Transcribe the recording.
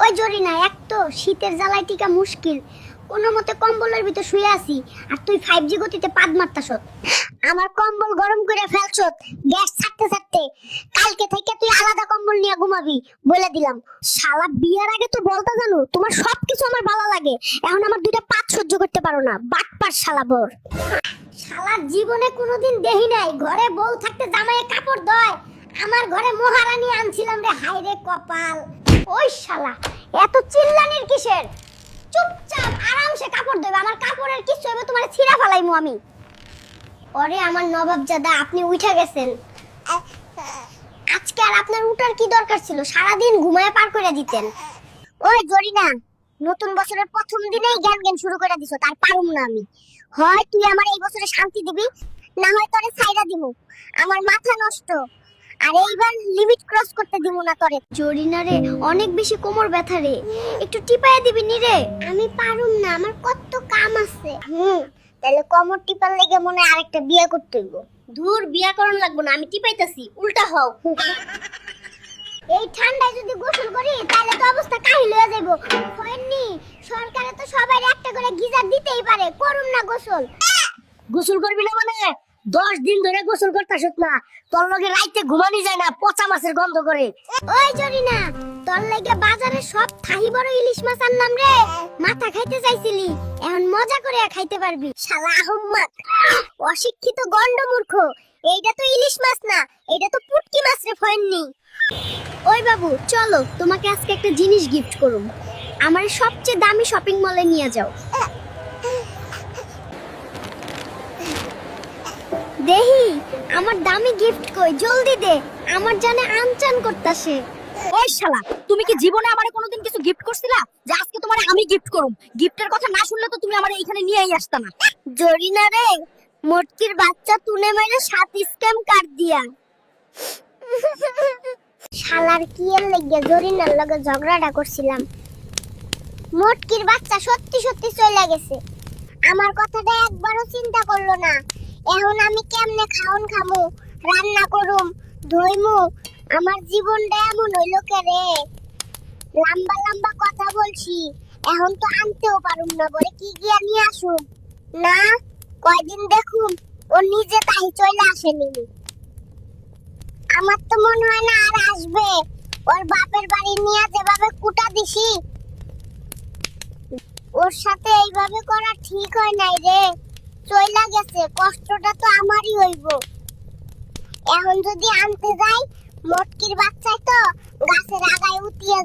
ওই জরিনা, এক তো শীতের জ্বালায় টিকা মুশকিল, কোনো মতে কম্বলের ভিতর শুয়ে আছি আর তুই 5G গতিতে পাদ মারতাছস। আমার কম্বল গরম করে ফেলছস গ্যাস ছাড়তে ছাড়তে। কালকে থেকে তুই আলাদা কম্বল নিয়ে ঘুমাবি বলে দিলাম। শালা বিয়ার আগে তো বলতা জানো তোমার সবকিছু আমার ভালো লাগে, এখন আমার দুইটা পাত সহ্য করতে পারো না। বাটপার শালা বর। শালার জীবনে কোনোদিন দেহি নাই ঘরে বউ থাকতে জামাইয়ে কাপড় ধয়। আমার ঘরে মহারানী আনছিলাম রে, হায় রে কপাল। ওই শালা এত চিল্লানির কিসের? চুপচাপ আরামসে কাপড় ধোবে, আমার কাপড়ের কিছু হবে তোমারে ছিঁড়া ফেলাইমু আমি। ওরে আমার নবাবজাদা, আপনি উঠে গেছেন। আজকে আর আপনার উঠার কি দরকার ছিল? সারাদিন ঘুমায় পার করে দিতেন। ওই জরিনা, নতুন বছরের প্রথম দিনেই জ্ঞান জ্ঞান শুরু করে দিছো, তার পারুম না আমি। হয় তুই আমার এই বছরে শান্তি দিবি, না হয় তোরে ছাইড়া দিমু। আমার মাথা নষ্ট, আর এইবার লিমিট ক্রস করতে দিমু না তোরে। জরিনা রে, অনেক বেশি কোমর ব্যথা রে, একটু টিপায়া দিবি নি রে? আমি পারুম না, আমার কত কাম আছে। তাহলে কোমর টিপার লেগে মনে আরেকটা বিয়ে করতে হইব। দূর, বিয়া করন লাগবো না, আমি টিপাইতাছি, উল্টা হও। এই ঠান্ডায় যদি গোসল করি তাহলে তো অবস্থা কাহিল হয়ে যাইবো। হয়নি, সরকারে তো সবাই একটা করে গিজার দিতেই পারে, করুম না গোসল। গোসল করবি না মানে 10 দিন ধরে গোসল করতাছস না, তোর লগে রাইতে ঘুমানি যায় না, পচা মাছের গন্ধ করে। ওই জরিনা, তোর লাগি বাজারে সব থাই বড় ইলিশ মাছ আনলাম রে, মাথা খাইতে চাইছিলি, এখন মজা করে খাইতে পারবি। শালা আহম্মক, অশিক্ষিত গন্ডমূর্খ, এইটা তো ইলিশ মাছ না, এটা তো পুটকি মাছ রে ফয়নি। ওই বাবু চলো, তোমাকে আজকে একটা জিনিস গিফট করুম। আমার সবচেয়ে দামি শপিং মলে নিয়ে যাও। দেহি আমার দামি গিফট কই, জলদি দে, আমার জানে আনচান করতাছে। ওই শালা, তুমি কি জীবনে আমারে কোনোদিন কিছু গিফট করছিলা যে আজকে তোমারে আমি গিফট করুম? গিফটের কথা না শুনলে তো তুমি আমারে এইখানে নিয়েই আসতা না। জরিনা রে, মোটকির বাচ্চা তুনে মেরে 7 স্ক্যাম কাট দিয়া। শালার কি এর লাগি জরিনার লগে ঝগড়াটা করছিলাম। মোটকির বাচ্চা সত্যি সত্যি চলে গেছে, আমার কথাটা একবারও চিন্তা করলো না। এখন আমি কেমনে খাওন খামু, রান্না করুম, ধুইমু? আমার জীবনটা এমন হইল কে রে? লম্বা লম্বা কথা বলছি, এখন তো আনতেও পারুম না, বলে কি গিয়া নিয়ে আসুম না? কয়দিন দেখুম ও নিজে তাই চলে আসেনি। আমার তো মনে হয় না আর আসবে। ওর বাপের বাড়ি নিয়ে যেভাবে কুটা দিছি, ওর সাথে এইভাবে করা ঠিক হয় নাই রে। চইলা গেছে, কষ্টটা তো আমারই হইব। এখন যদি আনতে যাই, মোটকির বাচ্চাই তো গাছের আগায় উঠিয়ে